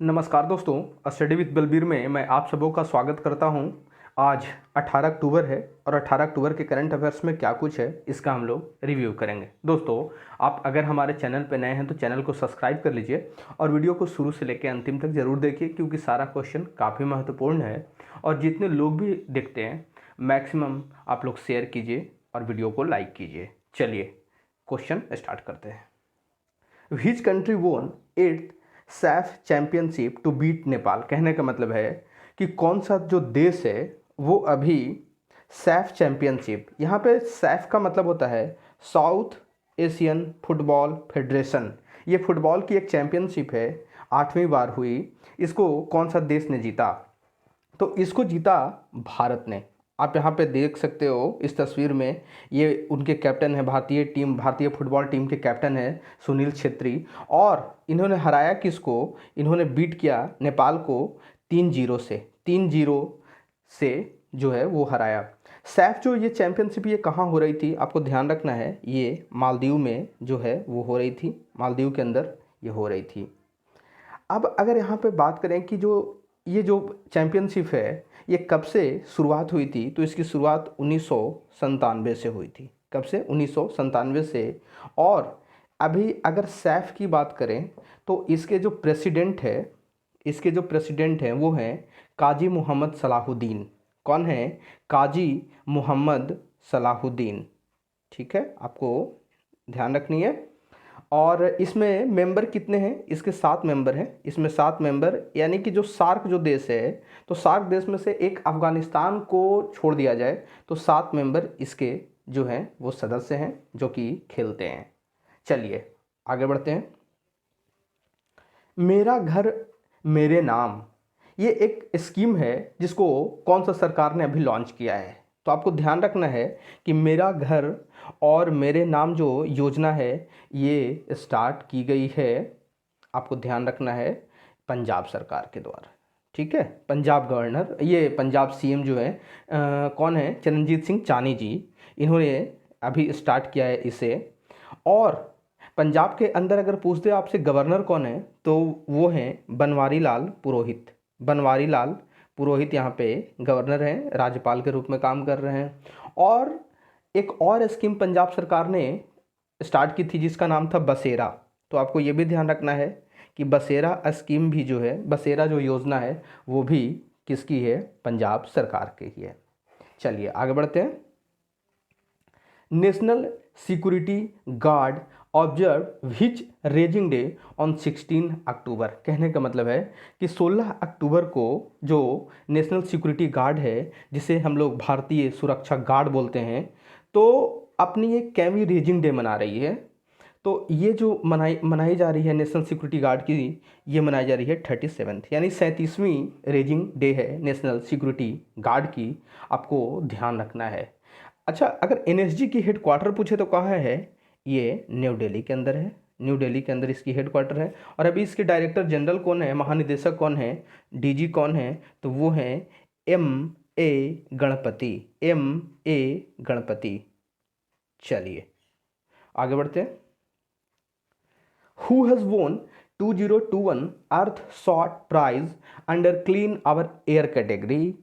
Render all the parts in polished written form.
नमस्कार दोस्तों, study with Balbir में मैं आप सबों का स्वागत करता हूं। आज 18 अक्टूबर है और 18 अक्टूबर के करंट अफेयर्स में क्या कुछ है इसका हम लोग रिव्यू करेंगे। दोस्तों, आप अगर हमारे चैनल पर नए हैं तो चैनल को सब्सक्राइब कर लीजिए और वीडियो को शुरू से लेकर अंतिम तक ज़रूर देखिए, क्योंकि सारा क्वेश्चन काफ़ी महत्वपूर्ण है और जितने लोग भी देखते हैं मैक्सिमम आप लोग शेयर कीजिए और वीडियो को लाइक कीजिए। चलिए क्वेश्चन स्टार्ट करते हैं। Which country won it SAFF championship to beat Nepal. कहने का मतलब है कि कौन सा जो देश है वो अभी सैफ चैंपियनशिप, यहाँ पे सैफ का मतलब होता है साउथ एशियन फुटबॉल फेडरेशन। ये फुटबॉल की एक चैंपियनशिप है, 8वीं बार हुई। इसको कौन सा देश ने जीता? तो इसको जीता भारत ने। आप यहाँ पे देख सकते हो इस तस्वीर में, ये उनके कैप्टन है, भारतीय फुटबॉल टीम के कैप्टन है सुनील छेत्री। और इन्होंने हराया किसको? इन्होंने बीट किया नेपाल को 3-0 से जो है वो हराया। सैफ जो ये चैंपियनशिप ये कहाँ हो रही थी आपको ध्यान रखना है, ये मालदीव में जो है वो हो रही थी, मालदीव के अंदर ये हो रही थी। अब अगर यहाँ पे बात करें कि ये जो चैम्पियनशिप है ये कब से शुरुआत हुई थी, तो इसकी शुरुआत 1997 से हुई थी। कब से? 1997 से। और अभी अगर सैफ की बात करें तो इसके जो प्रेसिडेंट हैं वो हैं काजी मोहम्मद सलाहुद्दीन। कौन है? काजी मोहम्मद सलाहुद्दीन। ठीक है, आपको ध्यान रखनी है। और इसमें मेंबर कितने हैं? इसके 7 मेंबर हैं। इसमें 7 मेंबर, यानी कि जो सार्क जो देश है, तो सार्क देश में से एक अफगानिस्तान को छोड़ दिया जाए तो 7 मेंबर इसके जो हैं वो सदस्य हैं जो कि खेलते हैं। चलिए आगे बढ़ते हैं। मेरा घर मेरे नाम, ये एक स्कीम है जिसको कौन सा सरकार ने अभी लॉन्च किया है। तो आपको ध्यान रखना है कि मेरा घर और मेरे नाम जो योजना है ये स्टार्ट की गई है, आपको ध्यान रखना है, पंजाब सरकार के द्वारा। ठीक है, पंजाब गवर्नर, ये पंजाब सीएम जो है कौन है? चरणजीत सिंह चानी जी। इन्होंने अभी स्टार्ट किया है इसे। और पंजाब के अंदर अगर पूछते हो आपसे गवर्नर कौन है, तो वो हैं बनवारी लाल पुरोहित। बनवारी लाल पुरोहित यहाँ पे गवर्नर हैं, राज्यपाल के रूप में काम कर रहे हैं। और एक और स्कीम पंजाब सरकार ने स्टार्ट की थी जिसका नाम था बसेरा। तो आपको ये भी ध्यान रखना है कि बसेरा स्कीम भी जो है, बसेरा जो योजना है वो भी किसकी है? पंजाब सरकार की ही है। चलिए आगे बढ़ते हैं। National security guard observe which raising day on 16 अक्टूबर। कहने का मतलब है कि 16 अक्टूबर को जो नेशनल सिक्योरिटी गार्ड है, जिसे हम लोग भारतीय सुरक्षा गार्ड बोलते हैं, तो अपनी एक कैवी रेजिंग डे मना रही है। तो ये जो मनाई जा रही है नेशनल सिक्योरिटी गार्ड की, ये मनाई जा रही है 37th, यानी 37वीं रेजिंग डे है नेशनल सिक्योरिटी गार्ड की। आपको ध्यान रखना है। अच्छा, अगर एनएसजी की हेड क्वार्टर पूछे तो कहाँ है? ये न्यू दिल्ली के अंदर है। न्यू दिल्ली के अंदर इसकी हेड क्वार्टर है। और अभी इसके डायरेक्टर जनरल कौन है? महानिदेशक कौन है? डीजी कौन है? तो वो है एम ए गणपति। चलिए आगे बढ़ते हैं। Who has won 2021 Earth Shot Prize under Clean Our Air category?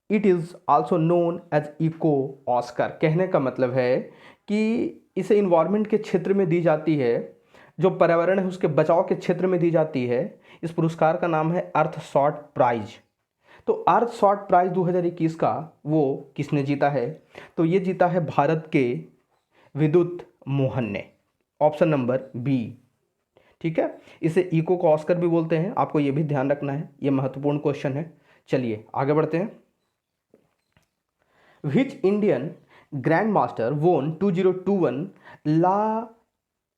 It is also known as Eco Oscar। कहने का मतलब है कि इसे इन्वायरमेंट के क्षेत्र में दी जाती है, जो पर्यावरण है उसके बचाव के क्षेत्र में दी जाती है। इस पुरस्कार का नाम है अर्थ शॉट प्राइज। तो अर्थ शॉट प्राइज 2021 का वो किसने जीता है? तो ये जीता है भारत के विद्युत मोहन ने। Option number B. ठीक है, इसे इको को ऑस्कर भी बोलते हैं, आपको ये भी ध्यान रखना है, ये महत्वपूर्ण क्वेश्चन है। चलिए आगे बढ़ते हैं। विच इंडियन ग्रैंड मास्टर वोन 2021 ला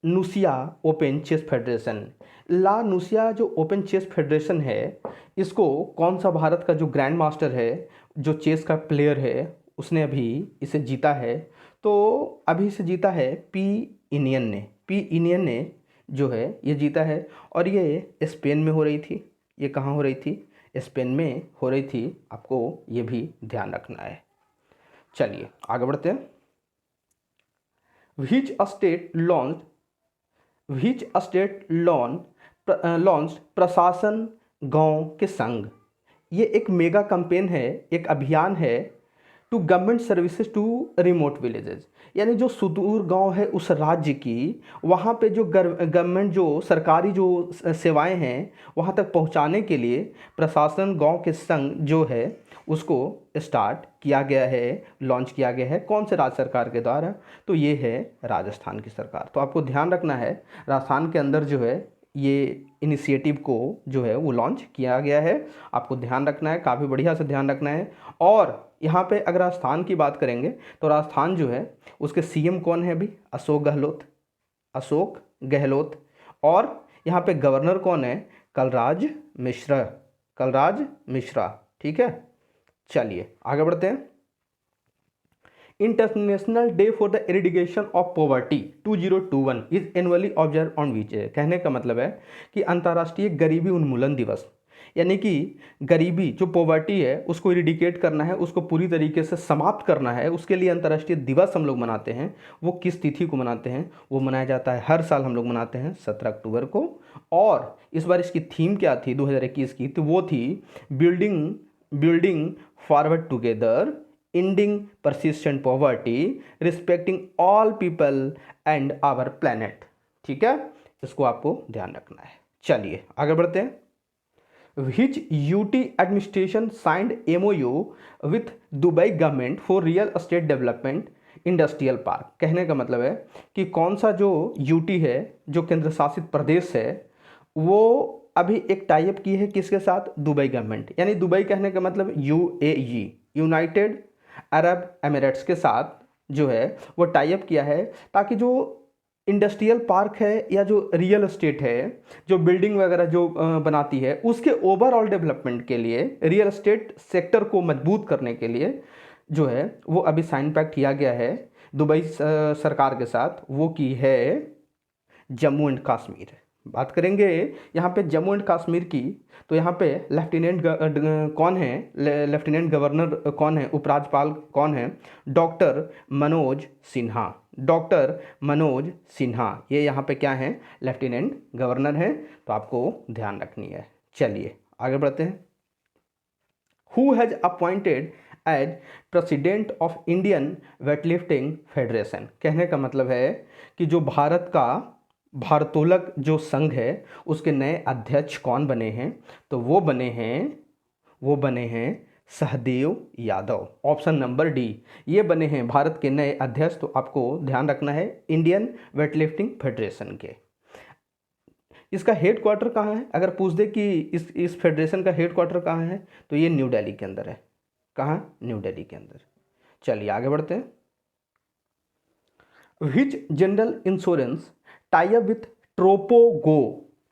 नुसिया ओपन चेस फेडरेशन। ला नुसिया जो ओपन चेस फेडरेशन है, इसको कौन सा भारत का जो ग्रैंड मास्टर है, जो चेस का प्लेयर है, उसने अभी इसे जीता है? तो अभी इसे जीता है पी इनियन ने जो है ये जीता है। और ये स्पेन में हो रही थी। ये कहाँ हो रही थी? स्पेन में हो रही थी, आपको ये भी ध्यान रखना है। चलिए आगे बढ़ते हैं। विच स्टेट लॉन्च प्रशासन गांव के संग, ये एक मेगा कैंपेन है, एक अभियान है to government services to remote villages, यानी जो सुदूर गांव है उस राज्य की, वहाँ पे जो गवर्नमेंट जो सरकारी जो सेवाएं हैं वहाँ तक पहुँचाने के लिए प्रशासन गांव के संग जो है उसको स्टार्ट किया गया है, लॉन्च किया गया है। कौन से राज्य सरकार के द्वारा? तो ये है राजस्थान की सरकार। तो आपको ध्यान रखना है राजस्थान के अंदर जो है ये इनिशिएटिव को जो है वो लॉन्च किया गया है। आपको ध्यान रखना है, काफ़ी बढ़िया से ध्यान रखना है। और यहाँ पे अगर राजस्थान की बात करेंगे तो राजस्थान जो है उसके सीएम कौन है अभी? अशोक गहलोत, अशोक गहलोत। और यहाँ पे गवर्नर कौन है? कलराज मिश्रा, कलराज मिश्रा। ठीक है, चलिए आगे बढ़ते हैं। International day for the eradication of poverty 2021 is annually observe on which day. कहने का मतलब है कि अंतर्राष्ट्रीय गरीबी उन्मूलन दिवस, यानी कि गरीबी जो पॉवर्टी है उसको इरिडिकेट करना है, उसको पूरी तरीके से समाप्त करना है, उसके लिए अंतर्राष्ट्रीय दिवस हम लोग मनाते हैं। वो किस तिथि को मनाते हैं? वो मनाया जाता है हर साल, हम लोग मनाते हैं 17 अक्टूबर को। और इस बार इसकी थीम क्या थी 2021 की? तो वो थी building forward together, ending persistent poverty, respecting all people and our planet. ठीक है, इसको आपको ध्यान रखना है। चलिए आगे बढ़ते हैं। Which UT administration signed MOU with Dubai government for real estate development industrial park? कहने का मतलब है कि कौन सा जो यूटी है, जो केंद्र शासित प्रदेश है, वो अभी एक टाइप की है किसके साथ? दुबई गवर्नमेंट, यानी दुबई कहने का मतलब यूएई, यूनाइटेड अरब एमिरेट्स के साथ जो है वो टाइप किया है, ताकि जो इंडस्ट्रियल पार्क है या जो रियल एस्टेट है, जो बिल्डिंग वगैरह जो बनाती है, उसके ओवरऑल डेवलपमेंट के लिए, रियल एस्टेट सेक्टर को मजबूत करने के लिए जो है वो अभी साइन पैक्ट किया गया है दुबई सरकार के साथ। वो की है जम्मू एंड कश्मीर। बात करेंगे यहाँ पे जम्मू एंड कश्मीर की, तो यहाँ पे कौन है? लेफ्टिनेंट गवर्नर कौन है? उपराज्यपाल कौन है? Doctor Manoj Sinha, doctor Manoj Sinha. ये यहाँ पे क्या है? लेफ्टिनेंट गवर्नर है। तो आपको ध्यान रखनी है। चलिए आगे बढ़ते हैं। Who has appointed as president of Indian weightlifting federation? कहने का मतलब है कि जो भारत का भारोत्तोलक जो संघ है उसके नए अध्यक्ष कौन बने हैं? तो वो बने हैं Sahdev Yadav. Option number D, ये बने हैं भारत के नए अध्यक्ष। तो आपको ध्यान रखना है इंडियन वेटलिफ्टिंग फेडरेशन के। इसका हेड क्वार्टर कहाँ है? अगर पूछ दे कि इस फेडरेशन का हेड क्वार्टर कहाँ है, तो ये न्यू दिल्ली के अंदर है। कहाँ? न्यू दिल्ली के अंदर। चलिए आगे बढ़ते हैं। Which general insurance tie up with Tropogo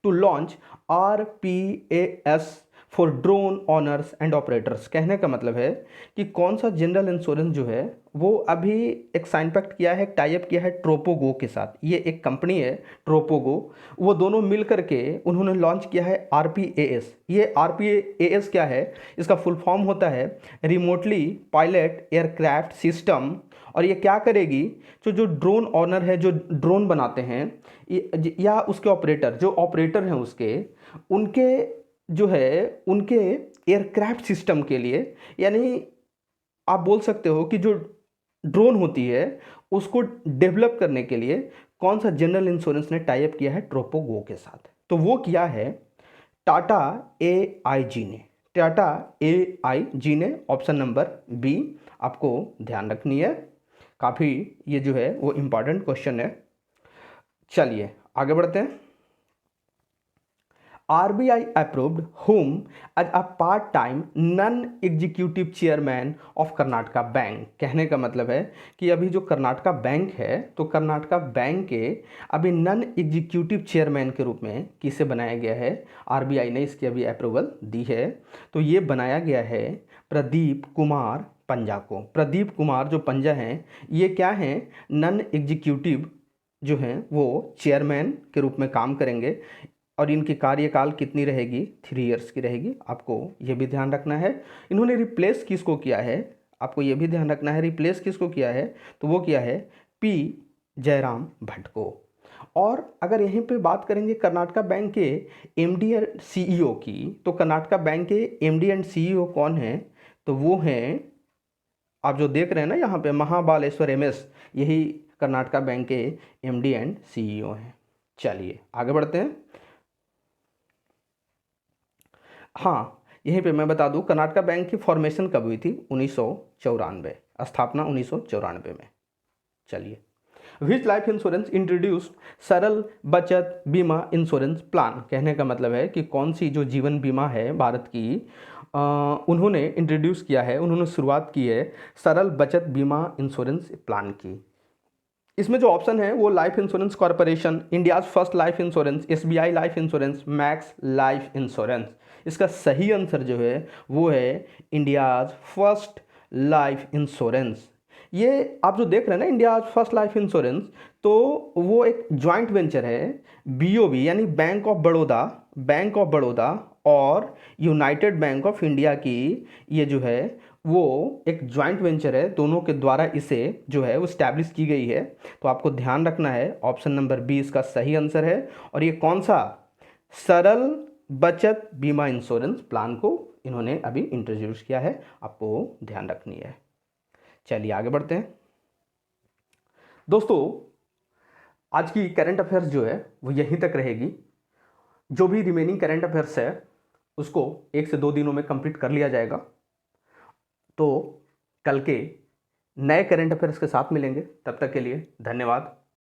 to launch RPAS for drone honours and operators? कहने का मतलब है कि कौन सा जनरल इंश्योरेंस जो है वो अभी एक साइन पैक्ट किया है, टाई अप किया है ट्रोपोगो के साथ। ये एक कंपनी है ट्रोपोगो, वो दोनों मिल करके उन्होंने लॉन्च किया है RPAS। ये RPAS क्या है? इसका फुल फॉर्म होता है रिमोटली पायलट एयरक्राफ्ट सिस्टम। और ये क्या करेगी? जो ड्रोन ऑनर है, जो ड्रोन बनाते हैं, या उसके ऑपरेटर, जो ऑपरेटर हैं उनके एयरक्राफ्ट सिस्टम के लिए, यानी आप बोल सकते हो कि जो ड्रोन होती है उसको डेवलप करने के लिए कौन सा जनरल इंश्योरेंस ने टाई अप किया है? ट्रोपोगो के साथ। तो वो किया है टाटा AIG ने, टाटा AIG ने। ऑप्शन नंबर बी आपको ध्यान रखनी है, काफ़ी ये जो है वो इम्पॉर्टेंट क्वेश्चन है। चलिए आगे बढ़ते हैं। RBI approved whom as a part-time non-executive chairman of Karnataka bank? कहने का मतलब है कि अभी जो कर्नाटका बैंक है, तो कर्नाटका बैंक के अभी नॉन एग्जीक्यूटिव चेयरमैन के रूप में किसे बनाया गया है? RBI ने इसकी अभी अप्रूवल दी है। तो ये बनाया गया है प्रदीप कुमार पंजा को। प्रदीप कुमार जो पंजा हैं, ये क्या हैं? नॉन एग्जीक्यूटिव जो हैं वो चेयरमैन के रूप में काम करेंगे। और इनकी कार्यकाल कितनी रहेगी? 3 इयर्स की रहेगी। आपको ये भी ध्यान रखना है। इन्होंने रिप्लेस किसको किया है? आपको ये भी ध्यान रखना है, रिप्लेस किसको किया है? तो वो किया है P जयराम भट्ट को। और अगर यहीं पे बात करेंगे कर्नाटका बैंक के एमडी एंड सीईओ की, तो कर्नाटका बैंक के एमडी एंड सीईओ कौन है? तो वो हैं, आप जो देख रहे हैं ना यहाँ पे, महाबालेश्वर एमएस, यही कर्नाटका बैंक के एमडी एंड सीईओ हैं। चलिए आगे बढ़ते हैं। हाँ, यहीं पे मैं बता दूं, कर्नाटका बैंक की फॉर्मेशन कब हुई थी? 1994, स्थापना 1994 में। चलिए, विच लाइफ इंश्योरेंस इंट्रोड्यूस्ड सरल बचत बीमा इंश्योरेंस प्लान? कहने का मतलब है कि कौन सी जो जीवन बीमा है भारत की, उन्होंने इंट्रोड्यूस किया है, उन्होंने शुरुआत की है सरल बचत बीमा इंश्योरेंस प्लान की। इसमें जो ऑप्शन है वो life insurance corporation, India's first life insurance, SBI life insurance, max life insurance. इसका सही आंसर जो है वो है इंडियाज फर्स्ट लाइफ इंश्योरेंस। ये आप जो देख रहे हैं ना, इंडियाज फर्स्ट लाइफ इंश्योरेंस, तो वो एक जॉइंट वेंचर है बीओबी यानी बैंक ऑफ बड़ौदा और यूनाइटेड बैंक ऑफ इंडिया की। ये जो है वो एक जॉइंट वेंचर है, दोनों के द्वारा इसे जो है वो स्टैब्लिश की गई है। तो आपको ध्यान रखना है, ऑप्शन नंबर बी इसका सही आंसर है। और ये कौन सा? सरल बचत बीमा इंश्योरेंस प्लान को इन्होंने अभी इंट्रोड्यूस किया है, आपको ध्यान रखनी है। चलिए आगे बढ़ते हैं। दोस्तों, आज की करंट अफेयर्स जो है वो यहीं तक रहेगी। जो भी रिमेनिंग करंट अफेयर्स है उसको 1 से 2 दिनों में कंप्लीट कर लिया जाएगा। तो कल के नए करंट अफेयर्स के साथ मिलेंगे, तब तक के लिए धन्यवाद।